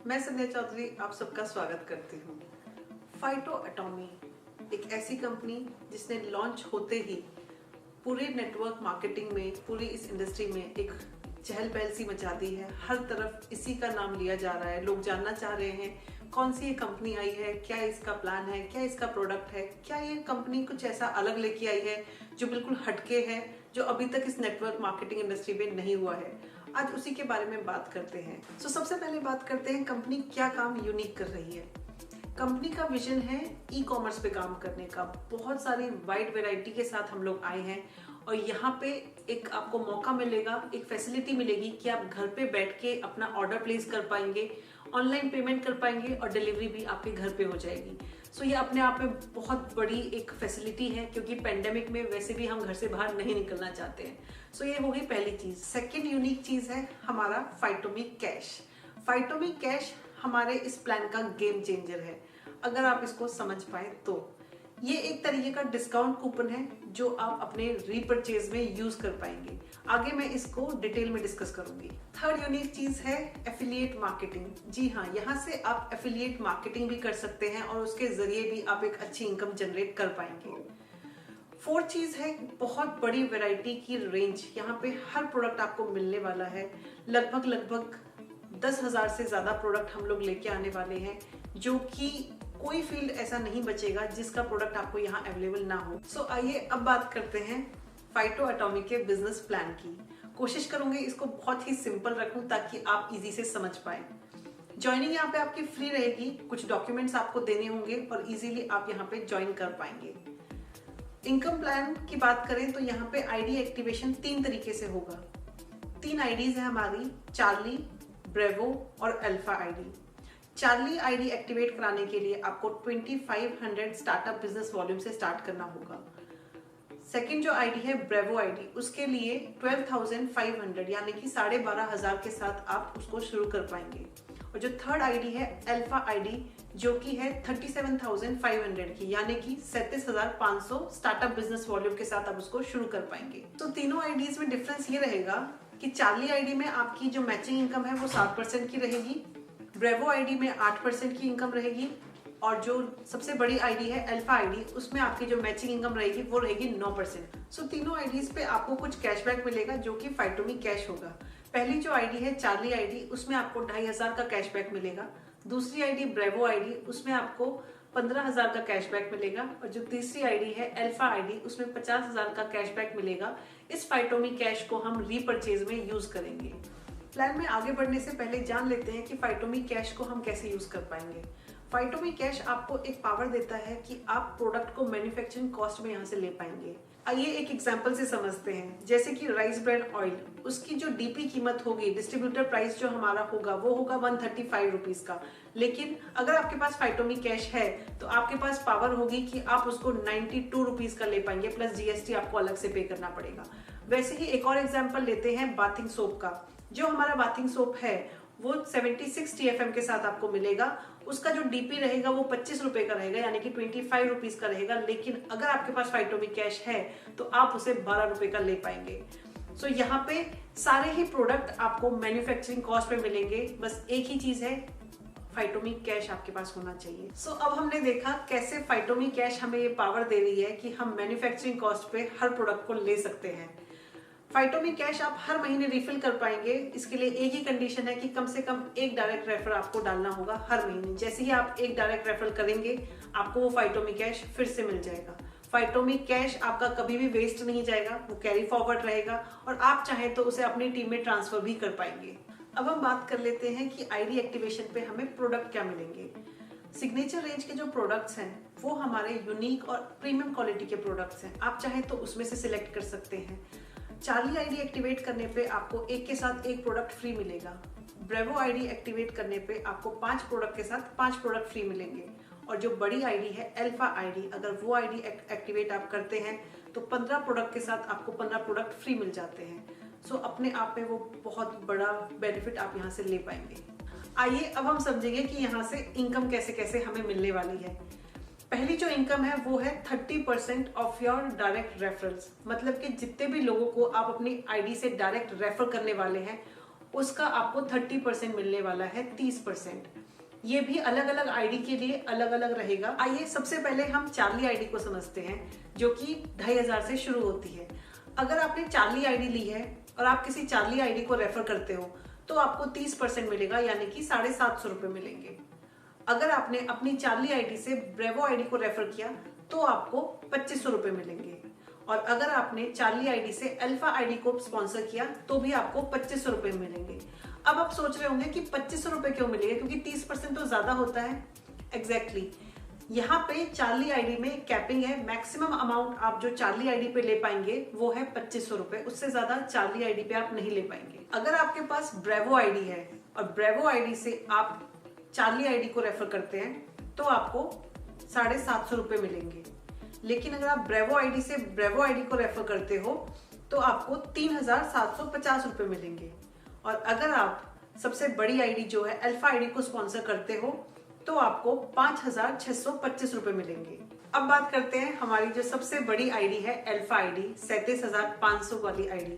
मैं संध्या चौधरी आप सबका स्वागत करती हूँ। फाइटो एटॉमी एक ऐसी कंपनी जिसने लॉन्च होते ही पूरे नेटवर्क मार्केटिंग में, पूरी इस इंडस्ट्री में एक चहल पहल सी मचा दी है। हर तरफ इसी का नाम लिया जा रहा है। लोग जानना चाह रहे हैं कौन सी ये कंपनी आई है, क्या इसका प्लान है, क्या इसका प्रोडक्ट है, क्या ये कंपनी कुछ ऐसा अलग लेके आई है जो बिल्कुल हटके है, जो अभी तक इस नेटवर्क मार्केटिंग इंडस्ट्री में नहीं हुआ है। आज उसी के बारे में बात करते हैं। सबसे पहले बात करते हैं कंपनी क्या काम यूनिक कर रही है। कंपनी का विजन है ई कॉमर्स पे काम करने का। बहुत सारी वाइड वैरायटी के साथ हम लोग आए हैं और यहाँ पे एक आपको मौका मिलेगा, एक फैसिलिटी मिलेगी कि आप घर पे बैठ के अपना ऑर्डर प्लेस कर पाएंगे, ऑनलाइन पेमेंट कर पाएंगे और डिलीवरी भी आपके घर पे हो जाएगी। ये अपने आप में बहुत बड़ी एक फैसिलिटी है, क्योंकि पेंडेमिक में वैसे भी हम घर से बाहर नहीं निकलना चाहते हैं। ये हो गई पहली चीज। सेकेंड यूनिक चीज है हमारा फाइटोमी कैश। फाइटोमी कैश हमारे इस प्लान का गेम चेंजर है, अगर आप इसको समझ पाए तो। ये एक तरीके का डिस्काउंट कूपन है जो आप अपने रीपरचेज में यूज कर पाएंगे। आगे मैं इसको डिटेल में डिस्कस करूंगी। थर्ड यूनिक चीज है एफिलिएट मार्केटिंग। जी हाँ, यहाँ से आप एफिलिएट मार्केटिंग भी कर सकते हैं और उसके जरिए भी आप एक अच्छी इनकम जनरेट कर पाएंगे। फोर्थ चीज है बहुत बड़ी वैरायटी की रेंज। यहाँ पे हर प्रोडक्ट आपको मिलने वाला है। लगभग 10,000 से ज्यादा प्रोडक्ट हम लोग लेके आने वाले हैं, जो कि कोई फील्ड ऐसा नहीं बचेगा जिसका प्रोडक्ट आपको यहाँ अवेलेबल ना हो। आइए अब बात करते हैं फाइटो एटॉमी के बिजनेस प्लान की। कोशिश करूंगी इसको बहुत ही सिंपल रखूं ताकि आप इजी से समझ पाए। ज्वाइनिंग यहाँ पे आपकी फ्री रहेगी। कुछ डॉक्यूमेंट्स आपको देने होंगे और इजीली आप यहाँ पे ज्वाइन कर पाएंगे। इनकम प्लान की बात करें तो यहाँ पे आईडी एक्टिवेशन 3 तरीके से होगा। 3 आईडीज है हमारी, चार्ली, ब्रेवो और alpha ID. Charlie ID activate कराने के लिए आपको 2500 स्टार्टअप बिजनेस वॉल्यूम से स्टार्ट करना होगा। सेकंड जो आईडी है ब्रेवो आईडी, उसके लिए 12,500 यानी कि 12,500 के साथ आप उसको शुरू कर पाएंगे। और जो थर्ड आईडी है अल्फा आईडी, जो कि है 37,500 की, यानी कि 37,500 स्टार्टअप बिजनेस वॉल्यूम के साथ आप उसको शुरू कर पाएंगे। तीनों आईडीज में डिफरेंस ये रहेगा कि चार्ली आईडी में आपकी जो मैचिंग इनकम है वो 7% की रहेगी, ब्रेवो आईडी में 8% की इनकम रहेगी, और जो सबसे बड़ी आईडी है अल्फा आईडी, उसमें आपकी जो मैचिंग इनकम रहेगी वो रहेगी 9%। तीनों आईडीज पे आपको कुछ कैशबैक मिलेगा जो कि फाइटोमी कैश होगा। पहली जो आईडी है चार्ली आईडी, उसमें आपको 2,500 का कैशबैक मिलेगा। दूसरी आईडी ब्रेवो आईडी, उसमें आपको 15,000 का कैशबैक मिलेगा। और जो तीसरी आईडी है अल्फा आईडी, उसमें 50,000 का कैशबैक मिलेगा। इस फाइटोमी कैश को हम रीपरचेज में यूज करेंगे। प्लान में आगे बढ़ने से पहले जान लेते हैं कि फाइटोमी कैश को हम कैसे यूज कर पाएंगे। फाइटोमी कैश आपको एक पावर देता है कि आप प्रोडक्ट को मैन्युफैक्चरिंग कॉस्ट में यहाँ से ले पाएंगे। आइए एक एग्जांपल से समझते हैं। जैसे कि राइस ब्रान ऑयल, उसकी जो डीपी कीमत होगी, डिस्ट्रीब्यूटर प्राइस जो हमारा होगा, वो होगा 135 रुपीज का। लेकिन अगर आपके पास फाइटोमी कैश है तो आपके पास पावर होगी कि आप उसको 92 रुपीज का ले पाएंगे, प्लस जीएसटी आपको अलग से पे करना पड़ेगा। वैसे ही एक और एग्जाम्पल लेते हैं बाथिंग सोप का। जो हमारा बाथिंग सोप है वो 76 TFM के साथ आपको मिलेगा। उसका जो डीपी रहेगा वो 25 रुपए का रहेगा, यानी कि 25 रुपीज का रहेगा। लेकिन अगर आपके पास फाइटोमी कैश है तो आप उसे 12 रुपए का ले पाएंगे। यहाँ पे सारे ही प्रोडक्ट आपको मैन्युफैक्चरिंग कॉस्ट पे मिलेंगे। बस एक ही चीज है, फाइटोमी कैश आपके पास होना चाहिए। अब हमने देखा कैसे फाइटोमी कैश हमें ये पावर दे रही है कि हम मैन्युफैक्चरिंग कॉस्ट पे हर प्रोडक्ट को ले सकते हैं। फाइटोमी कैश आप हर महीने रिफिल कर पाएंगे। इसके लिए एक ही कंडीशन है कि कम से कम एक डायरेक्ट रेफर आपको डालना होगा हर महीने। जैसे ही आप एक डायरेक्ट रेफर करेंगे, आपको वो फाइटोमी कैश फिर से मिल जाएगा। फाइटोमी कैश आपका कभी भी वेस्ट नहीं जाएगा, वो कैरी फॉरवर्ड रहेगा और आप चाहे तो उसे अपनी टीम में ट्रांसफर भी कर पाएंगे। अब हम बात कर लेते हैं कि आईडी एक्टिवेशन पे हमें प्रोडक्ट क्या मिलेंगे। सिग्नेचर रेंज के जो प्रोडक्ट्स हैं वो हमारे यूनिक और प्रीमियम क्वालिटी के प्रोडक्ट्स हैं। आप चाहे तो उसमें से सिलेक्ट कर सकते हैं। चार्ली आईडी एक्टिवेट करने पे आपको एक के साथ एक प्रोडक्ट फ्री मिलेगा। ब्रेवो आईडी एक्टिवेट करने पे आपको 5 प्रोडक्ट के साथ 5 प्रोडक्ट फ्री मिलेंगे। और जो बड़ी आईडी है अल्फा आईडी, अगर वो आईडी एक्टिवेट आप करते हैं तो 15 प्रोडक्ट के साथ आपको 15 प्रोडक्ट फ्री मिल जाते हैं। अपने आप में वो बहुत बड़ा बेनिफिट आप यहाँ से ले पाएंगे। आइए अब हम समझेंगे कि यहाँ से इनकम कैसे कैसे हमें मिलने वाली है। पहली जो इनकम है वो है 30% ऑफ योर डायरेक्ट रेफरल्स। मतलब कि जितने भी लोगों को आप अपनी आईडी से डायरेक्ट रेफर करने वाले हैं उसका आपको 30% मिलने वाला है, 30%। ये भी अलग अलग आईडी के लिए अलग अलग रहेगा। आइए सबसे पहले हम चार्ली आईडी को समझते हैं, जो कि 2500 से शुरू होती है। अगर आपने चार्ली आईडी ली है और आप किसी चार्ली आईडी को रेफर करते हो तो आपको 30% मिलेगा, यानी कि 750 रुपए मिलेंगे। अगर आपने अपनी चार्ली आईडी से ब्रेवो आईडी को रेफर किया तो आपको 2500 रुपए मिलेंगे। और अगर आपने चार्ली आईडी से अल्फा आईडी को स्पॉन्सर किया तो भी आपको 2500 रुपए मिलेंगे। अब आप सोच रहे होंगे कि 2500 रुपए क्यों मिलेंगे, क्योंकि 30% तो ज्यादा होता है। एग्जैक्टली यहाँ पे चार्ली आईडी में कैपिंग है। मैक्सिमम अमाउंट आप जो चार्ली आईडी पे ले पाएंगे वो है 2500 रुपए, उससे ज्यादा चार्ली आईडी पे आप नहीं ले पाएंगे। अगर आपके पास ब्रेवो आईडी है और ब्रेवो आईडी से आप चार्ली आईडी को रेफर करते हैं तो आपको 750 रुपए मिलेंगे। लेकिन अगर आप ब्रेवो आईडी से ब्रेवो आईडी को रेफर करते हो तो आपको 3750 रुपए मिलेंगे। और अगर आप सबसे बड़ी आईडी जो है अल्फा आईडी को स्पॉन्सर करते हो तो आपको 5625 रुपए मिलेंगे। अब बात करते हैं हमारी जो सबसे बड़ी आईडी है अल्फा आईडी, 37500 वाली आईडी।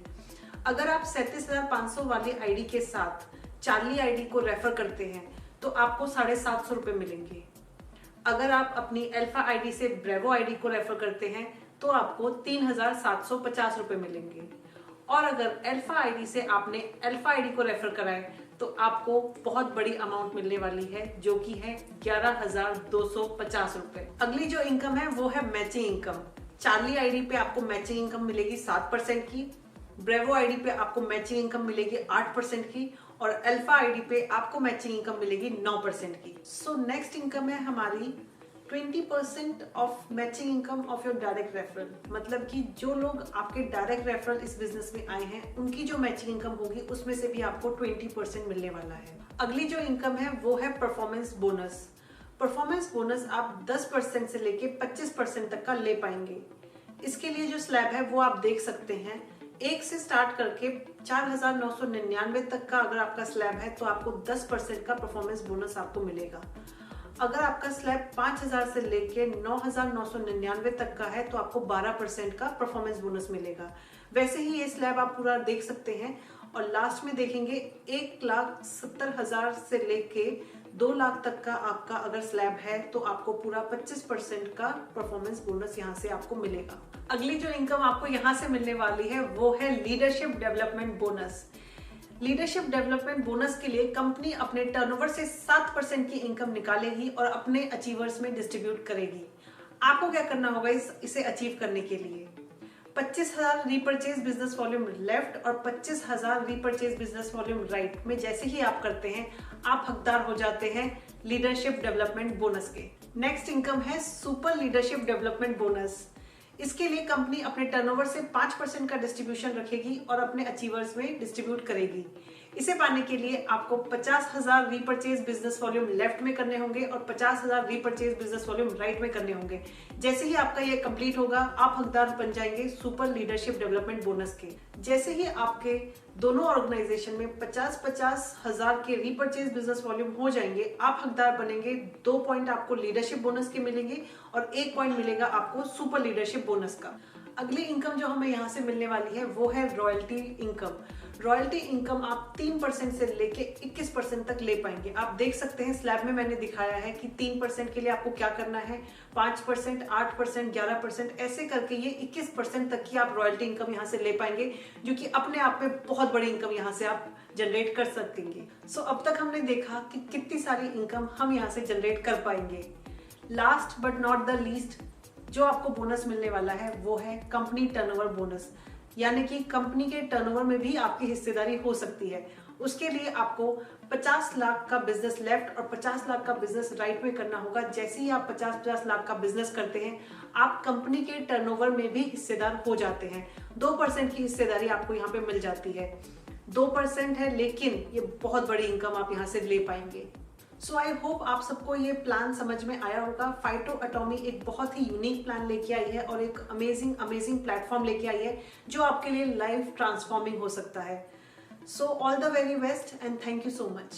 अगर आप 37500 वाली आईडी के साथ चार्ली आईडी को रेफर करते हैं तो आपको 750 रुपए मिलेंगे। अगर आप अपनी अल्फा आईडी से ब्रेवो आईडी को रेफर करते हैं तो आपको 3750 रुपए मिलेंगे। और अगर अल्फा आईडी से आपने अल्फा आईडी को रेफर कराए तो आपको बहुत बड़ी अमाउंट मिलने वाली है, जो कि है 11250 रुपए। अगली जो इनकम है वो है मैचिंग इनकम। चार्ली आईडी पे आपको मैचिंग इनकम मिलेगी 7% की, ब्रेवो आईडी पे आपको मैचिंग इनकम मिलेगी 8% की, और अल्फा आईडी पे आपको मैचिंग इनकम मिलेगी 9% की। सो नेक्स्ट इनकम है हमारी 20% of matching income of your direct referral. मतलब कि जो लोग आपके डायरेक्ट रेफरल इस बिजनेस में आए हैं उनकी जो मैचिंग इनकम होगी उसमें से भी आपको 20% मिलने वाला है। अगली जो इनकम है वो है परफॉर्मेंस बोनस। परफॉर्मेंस बोनस आप 10% से लेके 25% तक का ले पाएंगे। इसके लिए जो स्लैब है वो आप देख सकते हैं, 1 से स्टार्ट करके 4999 तक का अगर आपका स्लैब है तो आपको 10% का परफॉर्मेंस बोनस आपको मिलेगा। अगर आपका स्लैब 5000 से लेके 9999 तक का है तो आपको 12% का परफॉर्मेंस बोनस मिलेगा। वैसे ही ये स्लैब आप पूरा देख सकते हैं और लास्ट में देखेंगे 1,70,000 से लेके 2 लाख तक का आपका अगर स्लैब है तो आपको पूरा 25% का परफॉर्मेंस बोनस यहाँ से आपको मिलेगा। अगली जो इनकम आपको यहाँ से मिलने वाली है वो है leadership development bonus. Leadership development bonus के लिए कंपनी अपने टर्नओवर से 7% की इनकम निकालेगी और अपने अचीवर्स में डिस्ट्रीब्यूट करेगी। आपको क्या करना होगा इसे अचीव करने के लिए? 25,000 रीपरचेज बिजनेस वॉल्यूम लेफ्ट और 25,000 रीपरचेज बिजनेस वॉल्यूम राइट में जैसे ही आप करते हैं आप हकदार हो जाते हैं लीडरशिप डेवलपमेंट बोनस के। नेक्स्ट इनकम है सुपर लीडरशिप डेवलपमेंट बोनस। इसके लिए कंपनी अपने टर्नओवर से 5% का डिस्ट्रीब्यूशन रखेगी और अपने अचीवर्स में डिस्ट्रीब्यूट करेगी। इसे पाने के लिए आपको 50,000 रीपरचेज बिजनेस वॉल्यूम लेफ्ट में करने होंगे और 50,000 रीपरचेज बिजनेस वॉल्यूम राइट में करने होंगे। जैसे ही आपका ये कंप्लीट होगा आप हकदार बन जाएंगे सुपर लीडरशिप डेवलपमेंट बोनस के। जैसे ही आपके दोनों ऑर्गेनाइजेशन में 50-50 हजार के रीपरचेज बिजनेस वॉल्यूम हो जाएंगे आप हकदार बनेंगे। 2 पॉइंट आपको लीडरशिप बोनस के मिलेंगे और 1 पॉइंट मिलेगा आपको सुपर लीडरशिप बोनस का। अगली इनकम जो हमें यहाँ से मिलने वाली है वो है रॉयल्टी इनकम। रॉयल्टी इनकम आप 3% से लेके 21% तक ले पाएंगे। आप देख सकते हैं स्लैब में मैंने दिखाया है कि 3% के लिए आपको क्या करना है, 5%, 8%, 11%, ऐसे करके ये 21% तक की आप रॉयल्टी इनकम यहाँ से ले पाएंगे, जो कि अपने आप में बहुत बड़ी इनकम यहाँ से आप जनरेट कर सकेंगे। सो अब तक हमने देखा कि कितनी सारी इनकम हम यहाँ से जनरेट कर पाएंगे। Last but not the least जो आपको बोनस मिलने वाला है वो है कंपनी टर्नओवर बोनस, यानी कि कंपनी के टर्नओवर में भी आपकी हिस्सेदारी हो सकती है। उसके लिए आपको 50 लाख का बिजनेस लेफ्ट और 50 लाख का बिजनेस राइट में करना होगा। जैसे ही आप 50-50 लाख का बिजनेस करते हैं आप कंपनी के टर्नओवर में भी हिस्सेदार हो जाते हैं। 2% की हिस्सेदारी आपको यहाँ पे मिल जाती है। 2% है लेकिन ये बहुत बड़ी इनकम आप यहाँ से ले पाएंगे। सो आई होप आप सबको ये प्लान समझ में आया होगा। फाइटो एटॉमी एक बहुत ही यूनिक प्लान लेके आई है और एक अमेजिंग प्लेटफॉर्म लेके आई है जो आपके लिए लाइफ ट्रांसफॉर्मिंग हो सकता है। So all the very best and thank you so much.